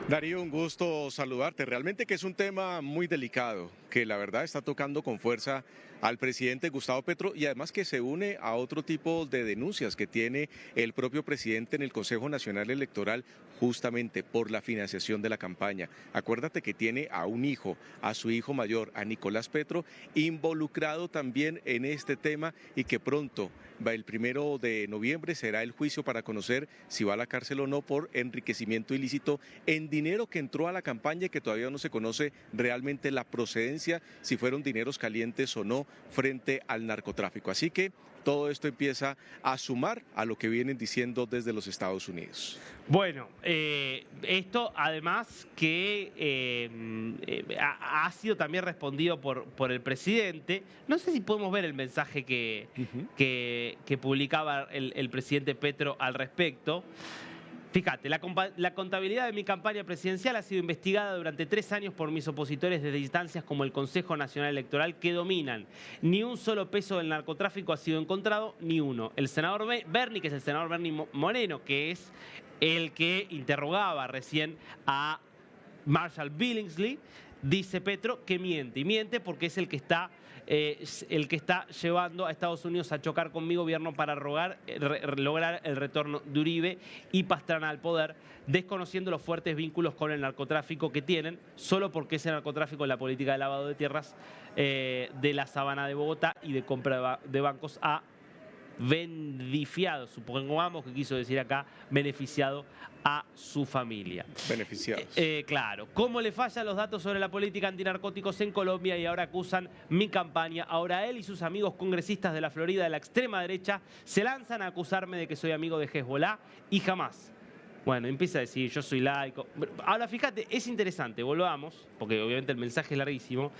Darío, un gusto saludarte. Realmente que es un tema muy delicado, que la verdad está tocando con fuerza al presidente Gustavo Petro y además que se une a otro tipo de denuncias que tiene el propio presidente en el Consejo Nacional Electoral justamente por la financiación de la campaña. Acuérdate que tiene a un hijo, a su hijo mayor, a Nicolás Petro, involucrado también en este tema y que pronto, el 1 de noviembre, será el juicio para conocer si va a la cárcel o no por enriquecimiento ilícito en dinero que entró a la campaña y que todavía no se conoce realmente la procedencia, si fueron dineros calientes o no, frente al narcotráfico. Así que todo esto empieza a sumar a lo que vienen diciendo desde los Estados Unidos. Bueno, esto además que ha sido también respondido por el presidente. No sé si podemos ver el mensaje que publicaba el presidente Petro al respecto. Fíjate, la contabilidad de mi campaña presidencial ha sido investigada durante 3 años por mis opositores desde instancias como el Consejo Nacional Electoral que dominan. Ni un solo peso del narcotráfico ha sido encontrado, ni uno. El senador Bernie, que es el senador Bernie Moreno, que es el que interrogaba recién a Marshall Billingsley, dice Petro que miente. Y miente porque es el que está llevando a Estados Unidos a chocar con mi gobierno para lograr el retorno de Uribe y Pastrana al poder, desconociendo los fuertes vínculos con el narcotráfico que tienen, solo porque ese narcotráfico es la política de lavado de tierras de la Sabana de Bogotá y de compra de bancos ha beneficiado, supongamos que quiso decir acá, beneficiado a su familia. Beneficiados. Claro, ¿cómo le fallan los datos sobre la política antinarcóticos en Colombia y ahora acusan mi campaña? Ahora él y sus amigos congresistas de la Florida de la extrema derecha se lanzan a acusarme de que soy amigo de Hezbollah y jamás. Bueno, empieza a decir, yo soy laico. Ahora, fíjate, es interesante, volvamos, porque obviamente el mensaje es larguísimo,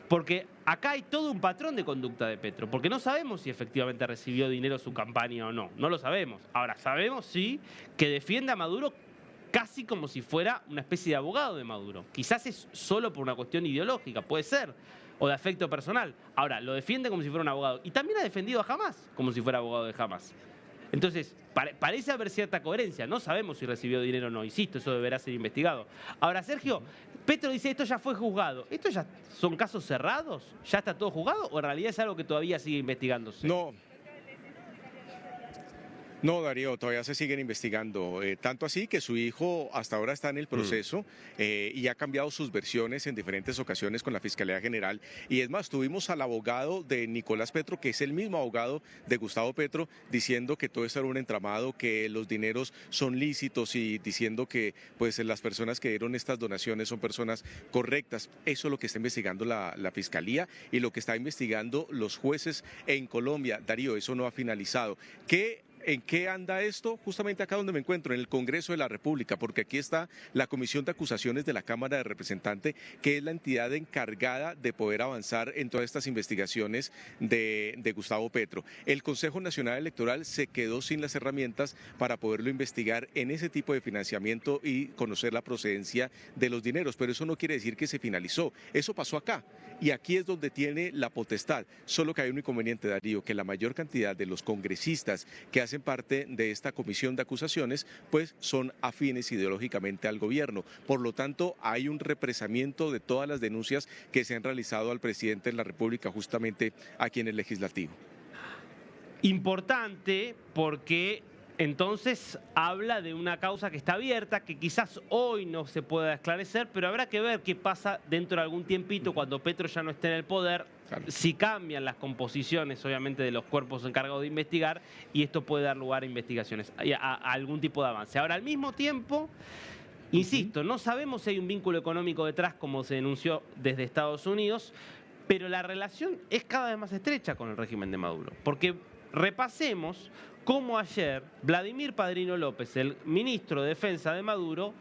porque acá hay todo un patrón de conducta de Petro, porque no sabemos si efectivamente recibió dinero su campaña o no, no lo sabemos. Ahora, sabemos sí que defiende a Maduro casi como si fuera una especie de abogado de Maduro. Quizás es solo por una cuestión ideológica, puede ser, o de afecto personal. Ahora, lo defiende como si fuera un abogado. Y también ha defendido a Hamás como si fuera abogado de Hamás. Entonces, parece haber cierta coherencia. No sabemos si recibió dinero o no. Insisto, eso deberá ser investigado. Ahora, Sergio, Petro dice esto ya fue juzgado. ¿Estos ya son casos cerrados? ¿Ya está todo juzgado? ¿O en realidad es algo que todavía sigue investigándose? No, Darío, todavía se siguen investigando, tanto así que su hijo hasta ahora está en el proceso y ha cambiado sus versiones en diferentes ocasiones con la Fiscalía General. Y es más, tuvimos al abogado de Nicolás Petro, que es el mismo abogado de Gustavo Petro, diciendo que todo esto era un entramado, que los dineros son lícitos y diciendo que pues, las personas que dieron estas donaciones son personas correctas. Eso es lo que está investigando la Fiscalía y lo que está investigando los jueces en Colombia. Darío, eso no ha finalizado. ¿En qué anda esto? Justamente acá donde me encuentro, en el Congreso de la República, porque aquí está la Comisión de Acusaciones de la Cámara de Representantes, que es la entidad encargada de poder avanzar en todas estas investigaciones de Gustavo Petro. El Consejo Nacional Electoral se quedó sin las herramientas para poderlo investigar en ese tipo de financiamiento y conocer la procedencia de los dineros, pero eso no quiere decir que se finalizó, eso pasó acá. Y aquí es donde tiene la potestad, solo que hay un inconveniente, Darío, que la mayor cantidad de los congresistas que hacen parte de esta comisión de acusaciones, pues son afines ideológicamente al gobierno. Por lo tanto, hay un represamiento de todas las denuncias que se han realizado al presidente de la República justamente aquí en el Legislativo. Importante porque entonces habla de una causa que está abierta, que quizás hoy no se pueda esclarecer, pero habrá que ver qué pasa dentro de algún tiempito cuando Petro ya no esté en el poder, claro, si cambian las composiciones obviamente de los cuerpos encargados de investigar y esto puede dar lugar a investigaciones, a algún tipo de avance. Ahora, al mismo tiempo, insisto, no sabemos si hay un vínculo económico detrás como se denunció desde Estados Unidos, pero la relación es cada vez más estrecha con el régimen de Maduro, porque repasemos cómo ayer Vladimir Padrino López, el ministro de Defensa de Maduro,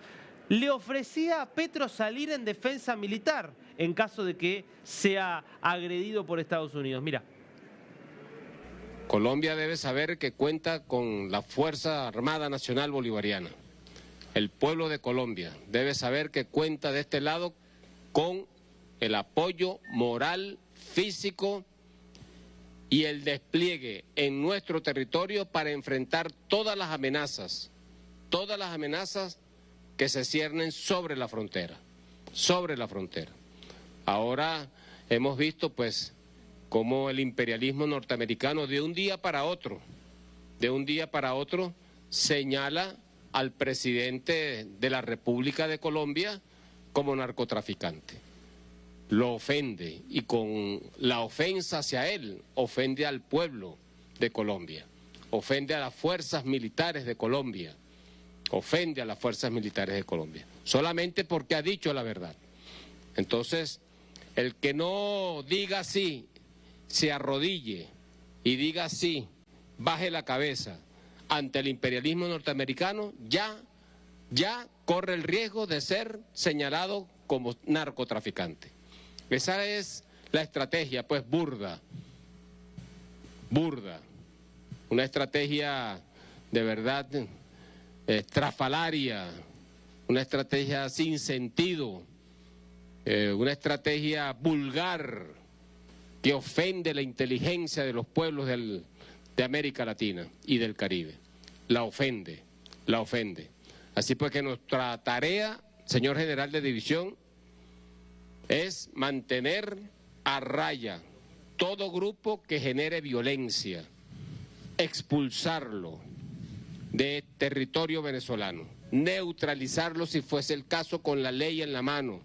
le ofrecía a Petro salir en defensa militar en caso de que sea agredido por Estados Unidos. Mira. Colombia debe saber que cuenta con la Fuerza Armada Nacional Bolivariana. El pueblo de Colombia debe saber que cuenta de este lado con el apoyo moral, físico y el despliegue en nuestro territorio para enfrentar todas las amenazas que se ciernen sobre la frontera, sobre la frontera. Ahora hemos visto pues cómo el imperialismo norteamericano de un día para otro, señala al presidente de la República de Colombia como narcotraficante. Lo ofende y con la ofensa hacia él ofende al pueblo de Colombia, ofende a las fuerzas militares de Colombia, solamente porque ha dicho la verdad. Entonces, el que no diga sí, se arrodille y diga sí, baje la cabeza ante el imperialismo norteamericano, ya corre el riesgo de ser señalado como narcotraficante. Esa es la estrategia, pues burda, una estrategia de verdad estrafalaria, una estrategia sin sentido, una estrategia vulgar que ofende la inteligencia de los pueblos de América Latina y del Caribe. La ofende. Así pues que nuestra tarea, señor general de división, es mantener a raya todo grupo que genere violencia, expulsarlo de territorio venezolano, neutralizarlo si fuese el caso con la ley en la mano,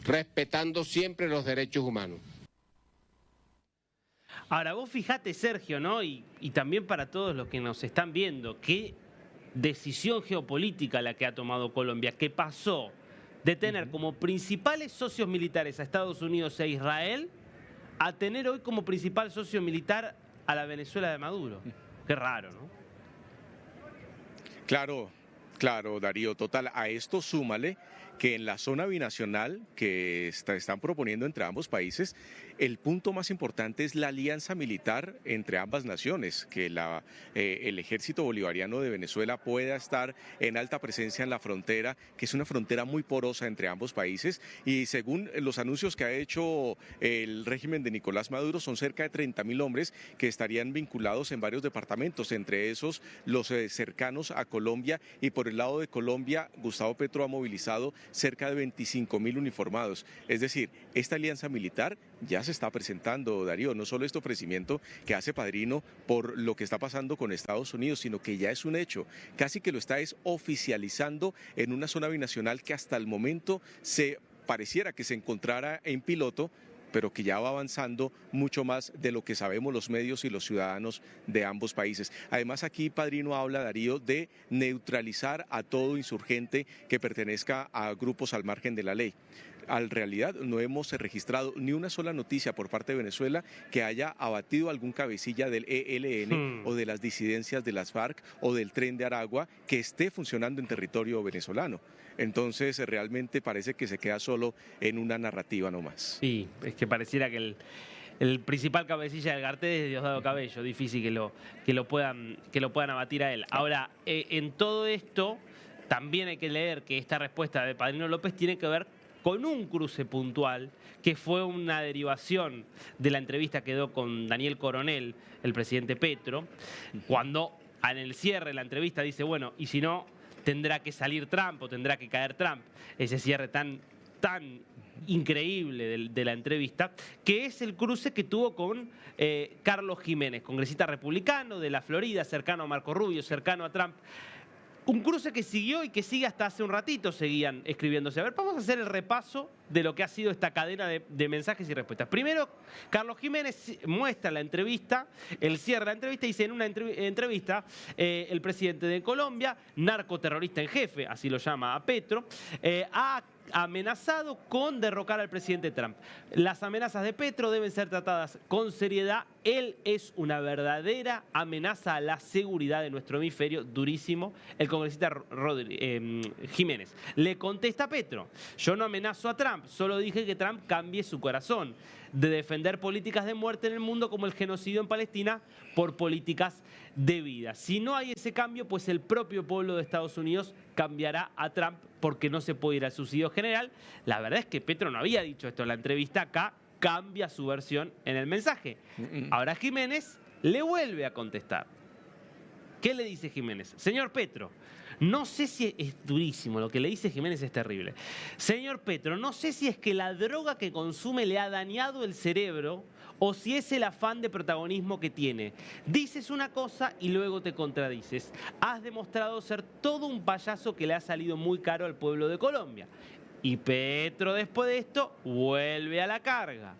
respetando siempre los derechos humanos. Ahora, vos fijate, Sergio, ¿no? Y también para todos los que nos están viendo, qué decisión geopolítica la que ha tomado Colombia, que pasó de tener como principales socios militares a Estados Unidos e Israel a tener hoy como principal socio militar a la Venezuela de Maduro. Qué raro, ¿no? Claro, Darío, total. A esto súmale que en la zona binacional que están proponiendo entre ambos países, el punto más importante es la alianza militar entre ambas naciones, que el ejército bolivariano de Venezuela pueda estar en alta presencia en la frontera, que es una frontera muy porosa entre ambos países, y según los anuncios que ha hecho el régimen de Nicolás Maduro, son cerca de 30.000 hombres que estarían vinculados en varios departamentos, entre esos los cercanos a Colombia, y por el lado de Colombia, Gustavo Petro ha movilizado cerca de 25.000 uniformados. Es decir, esta alianza militar ya se está presentando, Darío, no solo este ofrecimiento que hace padrino por lo que está pasando con Estados Unidos, sino que ya es un hecho, casi que lo está oficializando en una zona binacional que hasta el momento se pareciera que se encontrara en piloto, pero que ya va avanzando mucho más de lo que sabemos los medios y los ciudadanos de ambos países. Además, aquí Padrino habla, Darío, de neutralizar a todo insurgente que pertenezca a grupos al margen de la ley. En realidad no hemos registrado ni una sola noticia por parte de Venezuela que haya abatido algún cabecilla del ELN o de las disidencias de las FARC o del Tren de Aragua que esté funcionando en territorio venezolano. Entonces realmente parece que se queda solo en una narrativa nomás. Sí, es que pareciera que el principal cabecilla del cartel es Diosdado Cabello, difícil que lo puedan abatir a él. Ahora, en todo esto también hay que leer que esta respuesta de Padrino López tiene que ver con un cruce puntual que fue una derivación de la entrevista que dio con Daniel Coronel, el presidente Petro, cuando en el cierre de la entrevista dice, bueno, y si no, tendrá que salir Trump o tendrá que caer Trump. Ese cierre tan increíble de la entrevista, que es el cruce que tuvo con Carlos Jiménez, congresista republicano de la Florida, cercano a Marco Rubio, cercano a Trump. Un cruce que siguió y que sigue hasta hace un ratito, seguían escribiéndose. A ver, vamos a hacer el repaso de lo que ha sido esta cadena de mensajes y respuestas. Primero, Carlos Jiménez muestra la entrevista, el cierre de la entrevista, dice en una entrevista, el presidente de Colombia, narcoterrorista en jefe, así lo llama a Petro, ha amenazado con derrocar al presidente Trump. Las amenazas de Petro deben ser tratadas con seriedad. Él es una verdadera amenaza a la seguridad de nuestro hemisferio, durísimo. El congresista Jiménez le contesta a Petro, yo no amenazo a Trump, solo dije que Trump cambie su corazón de defender políticas de muerte en el mundo como el genocidio en Palestina por políticas de vida. Si no hay ese cambio, pues el propio pueblo de Estados Unidos cambiará a Trump porque no se puede ir al subsidio general. La verdad es que Petro no había dicho esto en la entrevista, acá cambia su versión en el mensaje. Ahora Jiménez le vuelve a contestar. ¿Qué le dice Jiménez? Señor Petro, No sé si es durísimo, lo que le dice Jiménez es terrible. Señor Petro, no sé si es que la droga que consume le ha dañado el cerebro o si es el afán de protagonismo que tiene. Dices una cosa y luego te contradices. Has demostrado ser todo un payaso que le ha salido muy caro al pueblo de Colombia. Y Petro, después de esto, vuelve a la carga.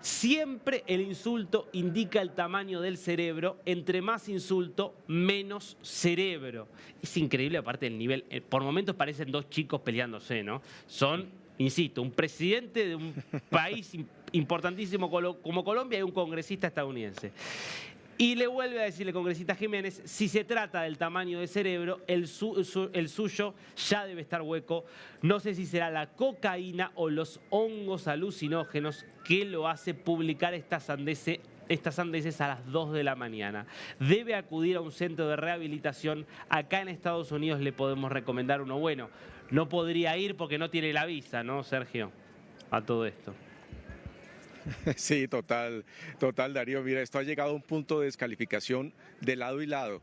Siempre el insulto indica el tamaño del cerebro. Entre más insulto, menos cerebro. Es increíble, aparte del nivel. Por momentos parecen dos chicos peleándose, ¿no? Son, insisto, un presidente de un país importantísimo como Colombia y un congresista estadounidense. Y le vuelve a decirle, congresista Jiménez, si se trata del tamaño de cerebro, el suyo ya debe estar hueco. No sé si será la cocaína o los hongos alucinógenos que lo hace publicar estas sandeces a las 2 de la mañana. Debe acudir a un centro de rehabilitación. Acá en Estados Unidos le podemos recomendar uno bueno. No podría ir porque no tiene la visa, ¿no, Sergio? A todo esto. Sí, total, Darío. Mira, esto ha llegado a un punto de descalificación de lado y lado.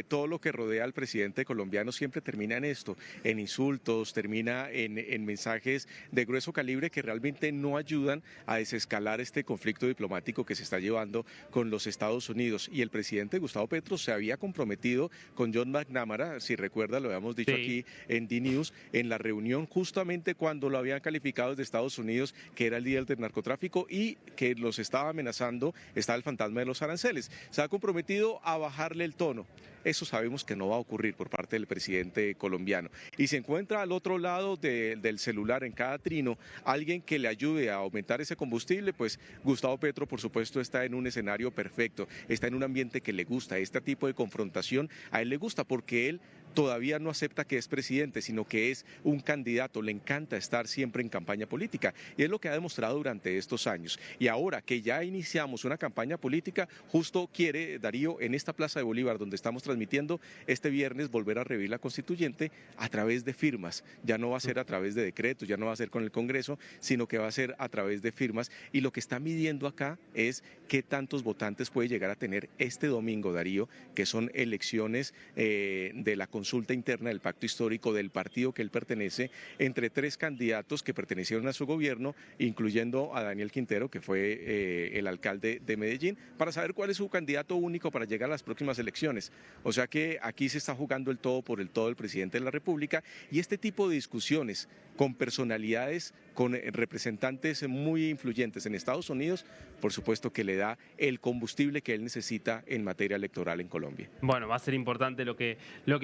Todo lo que rodea al presidente colombiano siempre termina en esto, en insultos, termina en mensajes de grueso calibre que realmente no ayudan a desescalar este conflicto diplomático que se está llevando con los Estados Unidos. Y el presidente Gustavo Petro se había comprometido con John McNamara, si recuerda, lo habíamos dicho aquí en D-News, en la reunión justamente cuando lo habían calificado desde Estados Unidos, que era el líder del narcotráfico y que los estaba amenazando, estaba el fantasma de los aranceles. Se ha comprometido a bajarle el tono. Eso sabemos que no va a ocurrir por parte del presidente colombiano. Y se encuentra al otro lado del celular, en cada trino, alguien que le ayude a aumentar ese combustible, pues Gustavo Petro, por supuesto, está en un escenario perfecto, está en un ambiente que le gusta. Este tipo de confrontación a él le gusta porque él todavía no acepta que es presidente, sino que es un candidato. Le encanta estar siempre en campaña política y es lo que ha demostrado durante estos años. Y ahora que ya iniciamos una campaña política, justo quiere, Darío, en esta Plaza de Bolívar, donde estamos transmitiendo este viernes, volver a revivir la constituyente a través de firmas. Ya no va a ser a través de decretos, ya no va a ser con el Congreso, sino que va a ser a través de firmas. Y lo que está midiendo acá es qué tantos votantes puede llegar a tener este domingo, Darío, que son elecciones de la consulta interna del pacto histórico del partido que él pertenece, entre 3 candidatos que pertenecieron a su gobierno, incluyendo a Daniel Quintero, que fue el alcalde de Medellín, para saber cuál es su candidato único para llegar a las próximas elecciones. O sea que aquí se está jugando el todo por el todo el presidente de la República, y este tipo de discusiones con personalidades, con representantes muy influyentes en Estados Unidos, por supuesto que le da el combustible que él necesita en materia electoral en Colombia. Bueno, va a ser importante lo que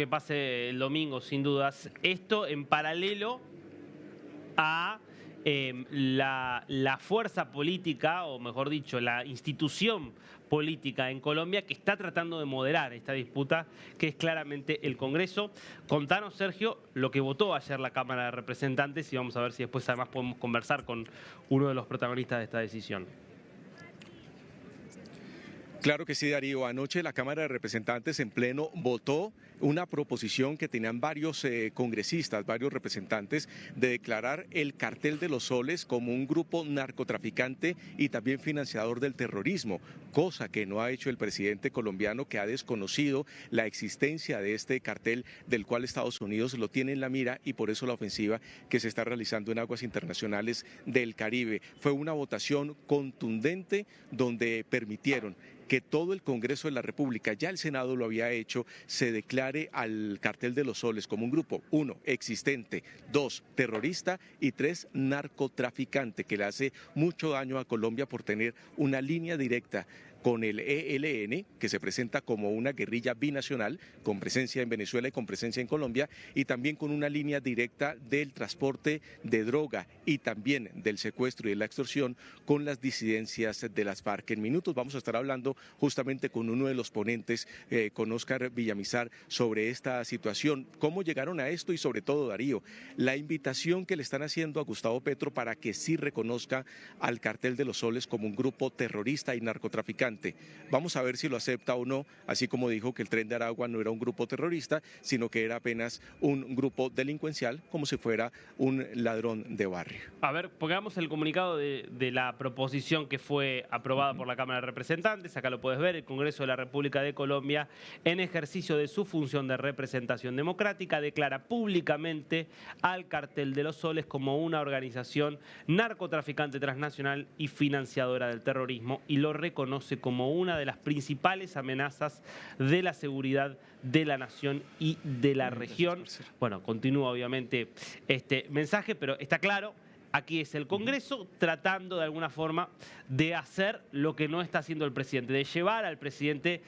pase el domingo, sin dudas. Esto en paralelo a la fuerza política, o mejor dicho, la institución política en Colombia que está tratando de moderar esta disputa, que es claramente el Congreso. Contanos, Sergio, lo que votó ayer la Cámara de Representantes y vamos a ver si después además podemos conversar con uno de los protagonistas de esta decisión. Claro que sí, Darío. Anoche la Cámara de Representantes en pleno votó una proposición que tenían varios congresistas, varios representantes, de declarar el Cartel de los Soles como un grupo narcotraficante y también financiador del terrorismo, cosa que no ha hecho el presidente colombiano, que ha desconocido la existencia de este cartel, del cual Estados Unidos lo tiene en la mira, y por eso la ofensiva que se está realizando en aguas internacionales del Caribe. Fue una votación contundente donde permitieron que todo el Congreso de la República, ya el Senado lo había hecho, se declare al Cartel de los Soles como un grupo, 1, existente, 2, terrorista y 3, narcotraficante, que le hace mucho daño a Colombia por tener una línea directa con el ELN, que se presenta como una guerrilla binacional, con presencia en Venezuela y con presencia en Colombia, y también con una línea directa del transporte de droga y también del secuestro y de la extorsión con las disidencias de las FARC. En minutos vamos a estar hablando justamente con uno de los ponentes, con Óscar Villamizar, sobre esta situación, cómo llegaron a esto y sobre todo, Darío, la invitación que le están haciendo a Gustavo Petro para que sí reconozca al Cartel de los Soles como un grupo terrorista y narcotraficante. importante. Vamos a ver si lo acepta o no, así como dijo que el Tren de Aragua no era un grupo terrorista, sino que era apenas un grupo delincuencial, como si fuera un ladrón de barrio. A ver, pongamos el comunicado de la proposición que fue aprobada por la Cámara de Representantes. Acá lo puedes ver, el Congreso de la República de Colombia, en ejercicio de su función de representación democrática, declara públicamente al Cartel de los Soles como una organización narcotraficante transnacional y financiadora del terrorismo y lo reconoce como una de las principales amenazas de la seguridad de la nación y de la región. Bueno, continúa obviamente este mensaje, pero está claro, aquí es el Congreso tratando de alguna forma de hacer lo que no está haciendo el presidente, de llevar al presidente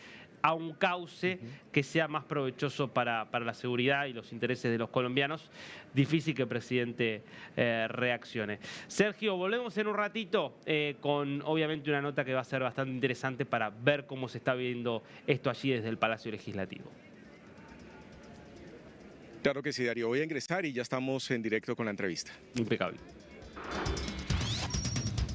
a un cauce que sea más provechoso para la seguridad y los intereses de los colombianos. Difícil que el presidente reaccione. Sergio, volvemos en un ratito con obviamente una nota que va a ser bastante interesante para ver cómo se está viendo esto allí desde el Palacio Legislativo. Claro que sí, Darío. Voy a ingresar y ya estamos en directo con la entrevista. Impecable.